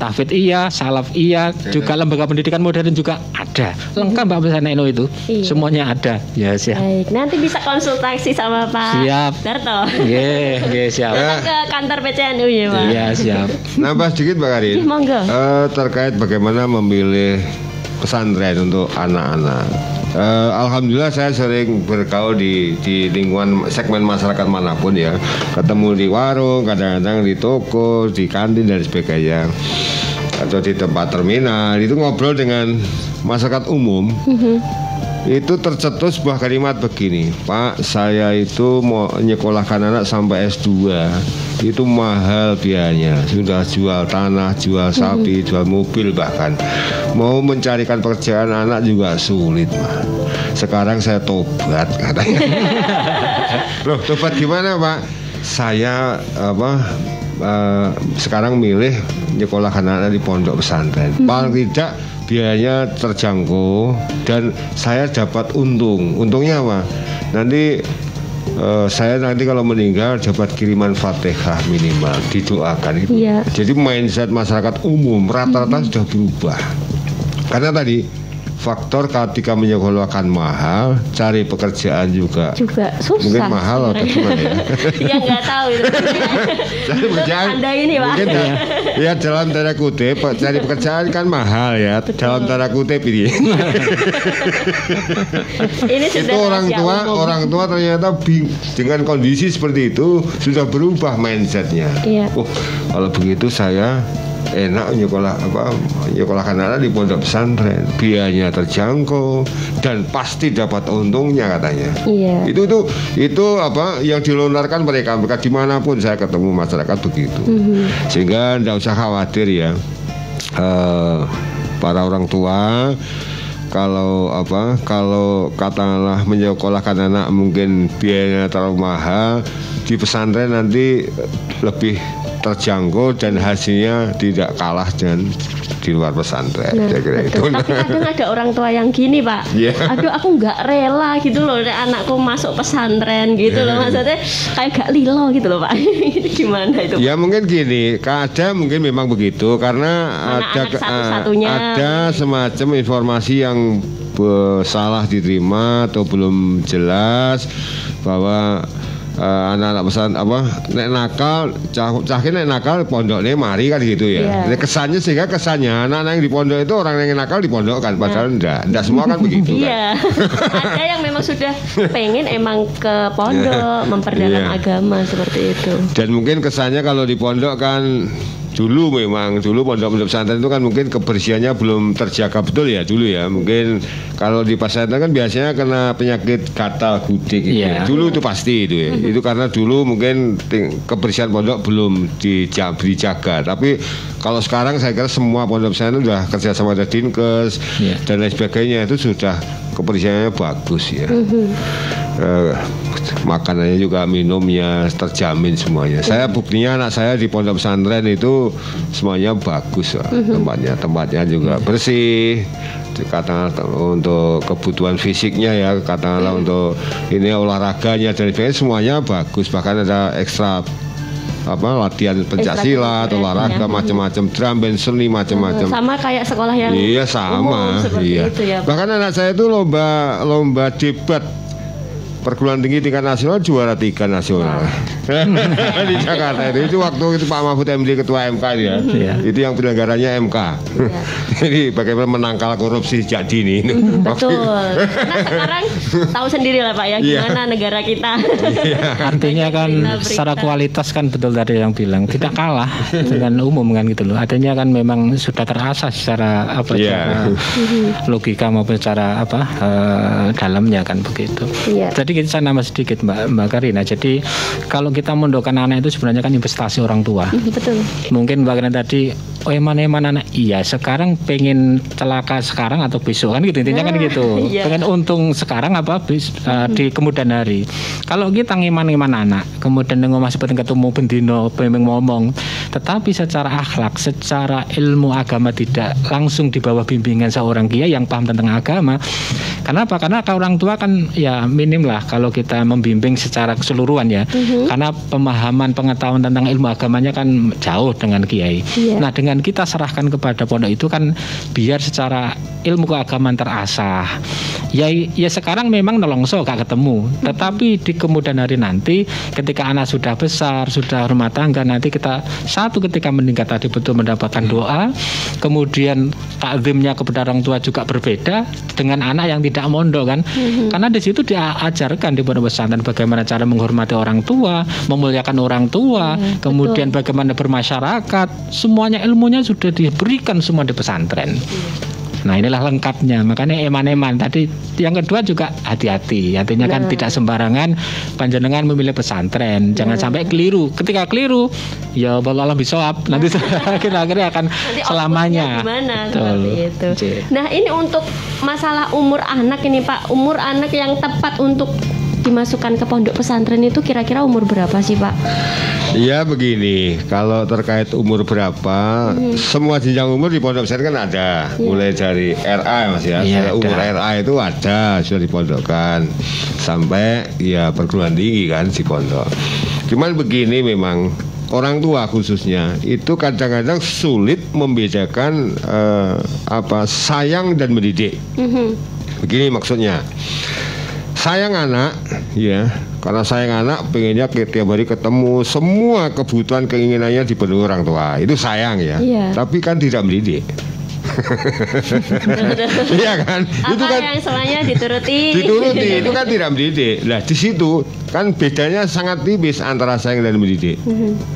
tahfidz iya, salaf iya, juga lembaga pendidikan modern juga ada. Lengkap Mbak pesantren NU itu. Iya. Semuanya ada. Ya siap. Baik, nanti bisa konsultasi sama Pak Siap. Darto. Nggih, siap. Datang ke kantor PCNU ya Pak. Iya, siap. Nambah sedikit Mbak Karin. Ih, monggo. Terkait bagaimana memilih pesantren untuk anak-anak. Alhamdulillah saya sering bergaul di lingkungan segmen masyarakat manapun ya. Ketemu di warung, kadang-kadang di toko, di kantin dan sebagainya. Atau di tempat terminal, itu ngobrol dengan masyarakat umum. Itu tercetus sebuah kalimat begini, Pak, saya itu mau nyekolahkan anak sampai S2, itu mahal biayanya, sudah jual tanah, jual sapi, jual mobil, bahkan mau mencarikan pekerjaan anak juga sulit, Pak. Sekarang saya tobat katanya. Loh, tobat gimana, Pak? Saya sekarang milih nyekolahkan anak di pondok pesantren. Paling tidak biayanya terjangkau dan saya dapat untung. Untungnya apa? Nanti saya nanti kalau meninggal dapat kiriman Fatihah minimal, didoakan itu. Iya. Jadi mindset masyarakat umum rata-rata sudah berubah. Karena tadi faktor ketika menyekolahkan mahal, cari pekerjaan juga susah. Mungkin mahal atau gimana ya? Ya nggak tahu itu. Cari pekerjaan Anda ini Pak. mungkin ya dalam tanda kutip cari pekerjaan kan mahal ya. Dalam tanda kutip ini. Ini sudah Itu orang tua ternyata dengan kondisi seperti itu sudah berubah mindsetnya. Iya. Oh, kalau begitu saya enak nyekolahkan anak di pondok pesantren, biayanya terjangkau dan pasti dapat untungnya katanya. Iya. Itu apa yang dilontarkan mereka dimanapun saya ketemu masyarakat begitu. Sehingga tidak usah khawatir ya, para orang tua. Kalau katakanlah menyekolahkan anak mungkin biayanya terlalu mahal, di pesantren nanti lebih terjangkau dan hasilnya tidak kalah dengan di luar pesantren. Nah, Saya kira itu. tapi kadang ada orang tua yang gini Pak. Yeah. Aduh aku nggak rela gitu loh anakku masuk pesantren gitu loh, maksudnya kayak gak lilo gitu loh Pak. Ini gimana itu? Ya mungkin gini, mungkin memang begitu karena Anak-anak satu-satunya. ada semacam informasi yang salah diterima atau belum jelas bahwa anak-anak pesan nek nakal nek nakal pondoknya mari kan gitu ya. Iya. Kesannya anak-anak yang di pondok itu orang yang nakal di pondok kan, padahal enggak semua kan begitu kan. Iya. Ada yang memang sudah pengen emang ke pondok memperdalam Iya. agama seperti itu. Dan mungkin kesannya kalau di pondok kan dulu pondok-pondok pesantren itu kan mungkin kebersihannya belum terjaga betul ya dulu ya. Mungkin kalau di pesantren kan biasanya kena penyakit gatal gudik gitu. Iya. Dulu itu pasti itu ya. Itu karena dulu mungkin kebersihan pondok belum dijaga. Tapi kalau sekarang saya kira semua pondok pesantren sudah kerja sama dengan Dinkes dan lain sebagainya, itu sudah kebersihannya bagus ya. Makanannya juga, minumnya terjamin semuanya. Saya buktinya anak saya di pondok pesantren itu semuanya bagus lah. Tempatnya juga bersih. Katakanlah untuk kebutuhan fisiknya ya, katakanlah untuk ini olahraganya dan sebagainya semuanya bagus. Bahkan ada ekstra latihan pencaksilat, olahraga macam-macam, drum band, seni macam-macam. Sama kayak sekolah yang Iya sama. umum seperti Iya. itu ya Pak. Bahkan anak saya itu lomba debat perguruan tinggi tingkat nasional juara 3 nasional di Jakarta itu waktu itu Pak Mahfud MD ketua MK ya. Itu yang penyelenggaranya MK. Jadi bagaimana menangkal korupsi sejak dini. Betul. Karena sekarang tahu sendiri lah Pak ya gimana negara kita. Artinya kan secara kualitas kan betul tadi yang bilang tidak kalah dengan umum kan gitu loh. Artinya kan memang sudah terasah secara secara logika maupun secara dalamnya kan begitu. Jadi saya nambah sedikit Mbak Karina. Jadi kalau kita mondokkan anak itu sebenarnya kan investasi orang tua. Betul. Mungkin Mbak Karina tadi eman anak iya sekarang pengen celaka sekarang atau besok kan gitu intinya kan gitu. Pengen untung sekarang di kemudian hari. Kalau kita ngiman anak kemudian ngomong seperti ketemu bendino pengen ngomong tetapi secara akhlak secara ilmu agama tidak langsung di bawah bimbingan seorang kiai yang paham tentang agama. Kenapa? Karena orang tua kan ya minim lah kalau kita membimbing secara keseluruhan ya. Karena pemahaman pengetahuan tentang ilmu agamanya kan jauh dengan kiai. Nah dengan kita serahkan kepada pondok itu kan biar secara ilmu keagamaan terasah. Ya sekarang memang nolongso gak ketemu. Tetapi di kemudian hari nanti ketika anak sudah besar, sudah rumah tangga, nanti kita ketika meninggal tadi betul mendapatkan doa, kemudian takzimnya kepada orang tua juga berbeda dengan anak yang tidak mondok kan. Karena di situ diajarkan di pondok pesantren bagaimana cara menghormati orang tua, memuliakan orang tua, kemudian bagaimana bermasyarakat, semuanya ilmunya sudah diberikan semua di pesantren. Nah inilah lengkapnya, makanya eman-eman tadi. Yang kedua juga hati-hati, artinya kan tidak sembarangan panjenengan memilih pesantren, jangan sampai keliru. Ketika keliru, ya Allah bisawab, nanti kita akhirnya akan nanti selamanya. Gimana, itu. Nah ini untuk masalah umur anak ini Pak, umur anak yang tepat untuk dimasukkan ke pondok pesantren itu kira-kira umur berapa sih Pak? Ya begini, kalau terkait umur berapa, semua jenjang umur di pondok pesantren kan ada, mulai dari RA Mas ya, umur RA itu ada sudah dipondokkan sampai ya perguruan tinggi kan di pondok. Cuman begini memang orang tua khususnya itu kadang-kadang sulit membedakan sayang dan mendidik. Begini maksudnya. Sayang anak, ya, karena sayang anak, pengennya tiap hari ketemu, semua kebutuhan keinginannya dipenuhi orang tua, itu sayang ya. Tapi kan tidak mendidik. Iya kan? Itu kan yang semuanya dituruti, itu kan tidak mendidik. Nah di situ kan bedanya sangat tipis antara sayang dan mendidik.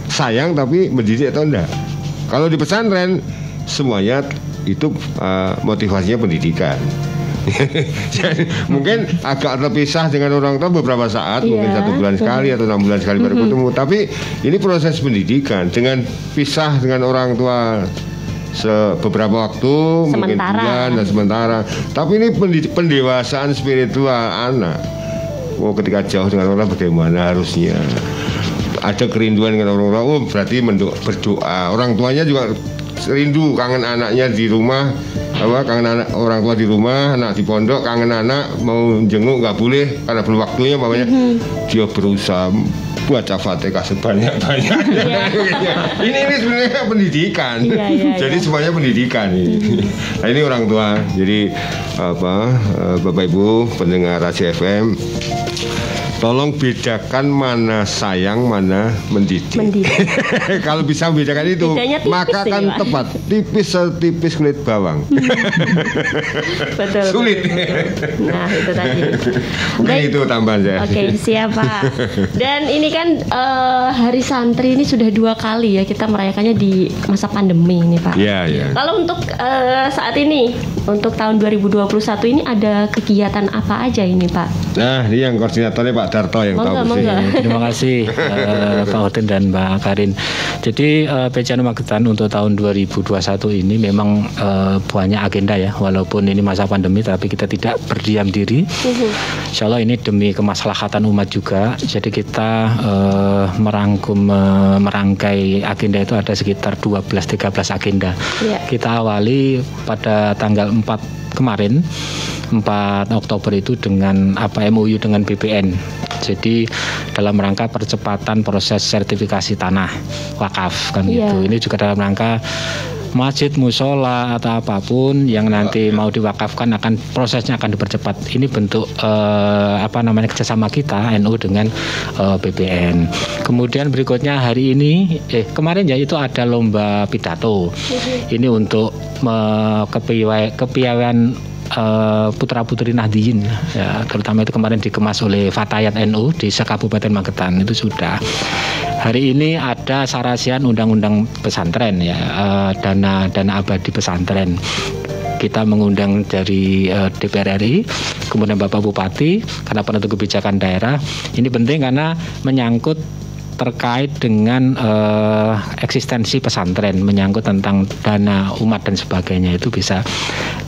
Sayang tapi mendidik atau enggak? Kalau di pesantren semuanya itu motivasinya pendidikan. Jadi, mungkin agak terpisah dengan orang tua beberapa saat, mungkin 1 bulan sekali atau 6 bulan sekali baru ketemu. Tapi ini proses pendidikan dengan pisah dengan orang tua beberapa waktu, mungkin bulan dan sementara. Tapi ini pendewasaan spiritual anak. Ketika jauh dengan orang bagaimana harusnya? Ada kerinduan dengan orang tua, berarti berdoa. Orang tuanya juga rindu, kangen anaknya di rumah, kangen anak orang tua di rumah, anak di pondok, kangen anak, mau jenguk nggak boleh karena belum waktunya, makanya dia berusaha baca Fatihah sebanyak-banyak. Ini sebenarnya pendidikan. Jadi semuanya pendidikan ini. Nah ini orang tua. Jadi Bapak Ibu pendengar Raja FM, tolong bedakan mana sayang, mana mendidik. Kalau bisa membedakan itu, maka akan tepat. Tipis kulit bawang. Betul. Sulit. Nah itu tadi. Mungkin itu tambahan saya. Oke, siap Pak. Dan ini kan Hari Santri ini sudah 2 kali ya kita merayakannya di masa pandemi ini Pak. Iya. Kalau untuk saat ini, untuk tahun 2021 ini ada kegiatan apa aja ini Pak? Nah ini yang koordinatornya Pak Darto yang tahu sih. Terima kasih Pak Odin dan Mbak Karin. Jadi PCN Magetan untuk tahun 2021 ini memang banyak agenda ya, walaupun ini masa pandemi tapi kita tidak berdiam diri. Insya Allah ini demi kemaslahatan umat juga. Jadi kita merangkai agenda itu ada sekitar 12-13 agenda. Kita awali pada tanggal 4 kemarin 4 Oktober itu dengan MOU dengan BPN. Jadi dalam rangka percepatan proses sertifikasi tanah wakaf kan gitu. Ini juga dalam rangka masjid, musola atau apapun yang nanti mau diwakafkan prosesnya akan dipercepat. Ini bentuk kerjasama kita NU dengan BPN. Kemudian berikutnya hari ini kemarin ya itu ada lomba pidato. Ini untuk kepiawaian putra-putri Nahdliyin ya, terutama itu kemarin dikemas oleh Fatayat NU di Kabupaten Magetan itu sudah. Hari ini ada sarasian undang-undang pesantren ya, dana abadi pesantren. Kita mengundang dari DPR RI, kemudian Bapak Bupati, karena penentu kebijakan daerah. Ini penting karena menyangkut terkait dengan eksistensi pesantren, menyangkut tentang dana umat dan sebagainya, itu bisa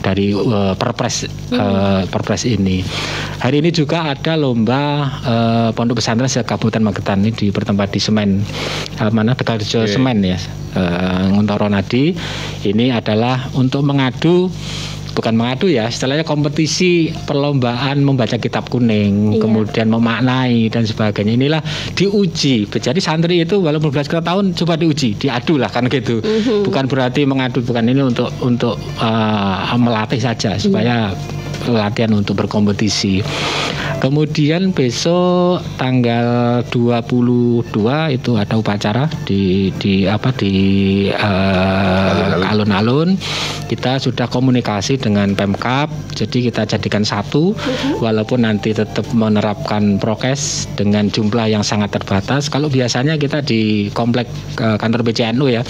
dari perpres ini. Hari ini juga ada lomba pondok pesantren se-Kabupaten Magetan ini bertempat di Semen, Tegalrejo Semen ya, Nguntoro Nadi. Ini adalah untuk bukan mengadu ya, istilahnya kompetisi perlombaan membaca kitab kuning, kemudian memaknai dan sebagainya. Inilah diuji. Jadi santri itu walaupun belas tahun coba diuji, diadu lah kan gitu. Bukan berarti mengadu, bukan, ini untuk melatih saja supaya latihan untuk berkompetisi. Kemudian besok tanggal 22 itu ada upacara di alun-alun. Kita sudah komunikasi dengan Pemkab, jadi kita jadikan satu, walaupun nanti tetap menerapkan prokes dengan jumlah yang sangat terbatas. Kalau biasanya kita di komplek kantor BCNU ya.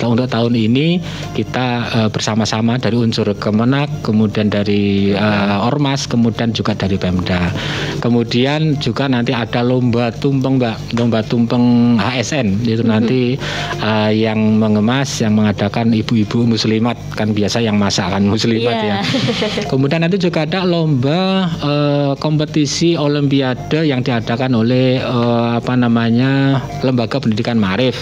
Untuk tahun ini kita bersama-sama dari unsur Kemenak, kemudian dari Ormas, kemudian juga dari Pemda. Kemudian juga nanti ada lomba tumpeng HSN, itu nanti yang mengemas, yang mengadakan ibu-ibu muslimat, kan biasa yang masakan muslimat ya. Kemudian nanti juga ada lomba kompetisi olimpiade yang diadakan oleh lembaga pendidikan Ma'arif.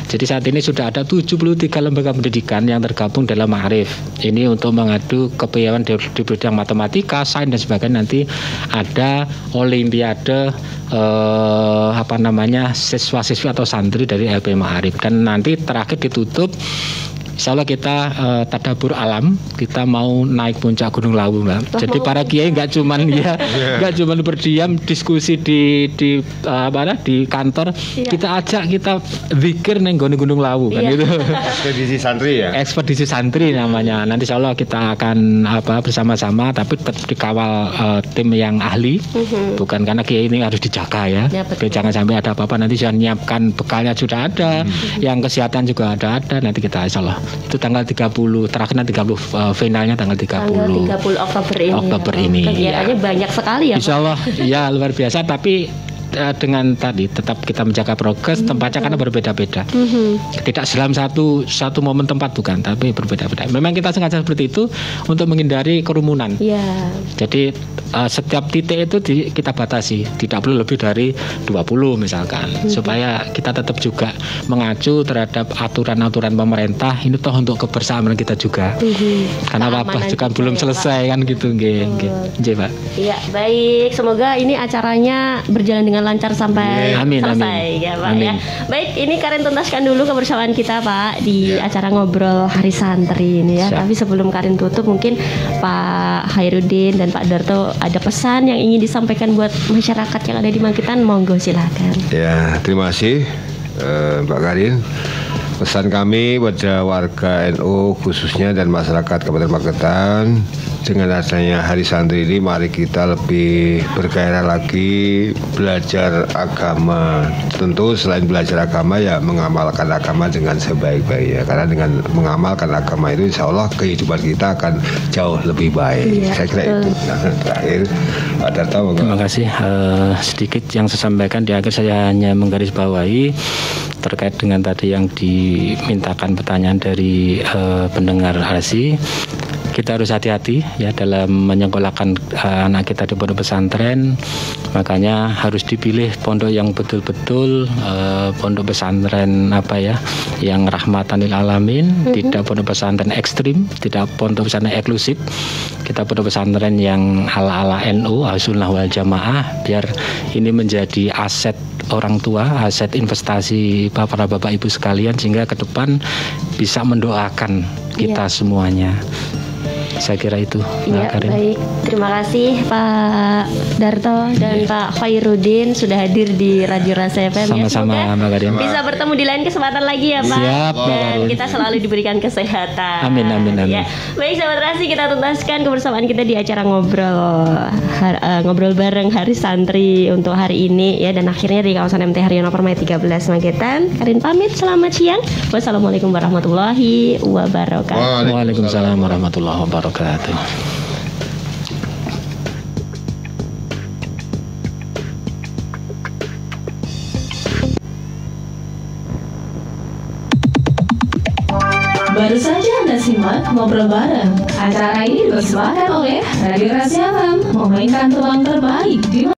Jadi saat ini sudah ada 73 lembaga pendidikan yang tergabung dalam Ma'arif. Ini untuk mengadu kepiawaian di bidang matematika, sains dan sebagainya. Nanti ada olimpiade siswa-siswi atau santri dari LP Ma'arif, dan nanti terakhir ditutup insya Allah kita tadabur alam, kita mau naik puncak Gunung Lawu, Mbak. Jadi para kiai nggak cuman berdiam diskusi di kantor, kita ajak, kita zikir neng Gunung Lawu kan gitu. Ekspedisi santri ya. Ekspedisi santri namanya. Nanti insya Allah kita akan bersama-sama, tapi tetap dikawal tim yang ahli, bukan karena kiai ini harus dijaga ya. Jangan sampai ada apa-apa, nanti jangan nyiapkan bekalnya sudah ada, yang kesehatan juga ada. Nanti kita insya Allah itu tanggal 30, terakhir nanti 30, finalnya tanggal 30 Oktober ini. Kegiatannya banyak sekali ya, insya Allah ya, luar biasa. Tapi dengan tadi tetap kita menjaga progres, tempatnya karena berbeda-beda. Tidak dalam satu momen tempat, bukan, tapi berbeda-beda. Memang kita sengaja seperti itu untuk menghindari kerumunan. Jadi setiap titik itu kita batasi, tidak perlu lebih dari 20 misalkan, supaya kita tetap juga mengacu terhadap aturan-aturan pemerintah. Ini toh untuk kebersamaan kita juga. Karena wabah juga belum selesai kan gitu, nggih, Pak. Iya, baik. Semoga ini acaranya berjalan dengan lancar sampai selesai ya, Pak. Ya. Baik, ini Karen tuntaskan dulu kebersamaan kita, Pak, di acara ngobrol Hari Santri ini ya. Tapi sebelum Karen tutup, mungkin Pak Hairudin dan Pak Darto ada pesan yang ingin disampaikan buat masyarakat yang ada di Magetan, monggo silakan. Ya, terima kasih Mbak Karin. Pesan kami buat warga NU khususnya dan masyarakat Kabupaten Magetan, dengan adanya Hari Santri ini, mari kita lebih bergairah lagi belajar agama. Tentu selain belajar agama ya mengamalkan agama dengan sebaik-baiknya. Karena dengan mengamalkan agama itu insya Allah kehidupan kita akan jauh lebih baik. Saya kira itu. Nah, terakhir Pak Darto. Terima kasih. Sedikit yang saya sampaikan di akhir, saya hanya menggarisbawahi terkait dengan tadi yang dimintakan pertanyaan dari pendengar ASI. kita harus hati-hati ya dalam menyekolahkan anak kita di pondok pesantren. Makanya harus dipilih pondok yang betul-betul pondok pesantren yang rahmatan lil alamin, tidak pondok pesantren ekstrim, tidak pondok pesantren eksklusif. Kita pondok pesantren yang ala-ala NU, Ahlussunnah wal Jamaah, biar ini menjadi aset orang tua, aset investasi para bapak ibu sekalian, sehingga ke depan bisa mendoakan kita semuanya. Saya kira itu. Ya, baik. Terima kasih Pak Darto dan Pak Khairuddin sudah hadir di Radio Rasa FM. Sama-sama Mbak Karin. Bisa bertemu di lain kesempatan lagi ya Pak. Siap, dan kita selalu diberikan kesehatan. Amin. Ya. Baik sahabat Rasi, kita tuntaskan kebersamaan kita di acara ngobrol bareng Hari Santri untuk hari ini ya, dan akhirnya di kawasan MT Haryono Permai 13 Magetan. Karin pamit, selamat siang. Wassalamualaikum warahmatullahi wabarakatuh. Waalaikumsalam warahmatullahi wabarakatuh. Baru saja Anda simak ngobrol bareng. Acara ini dipersembahkan oleh Radio Rasa FM, memainkan ruang terbaik di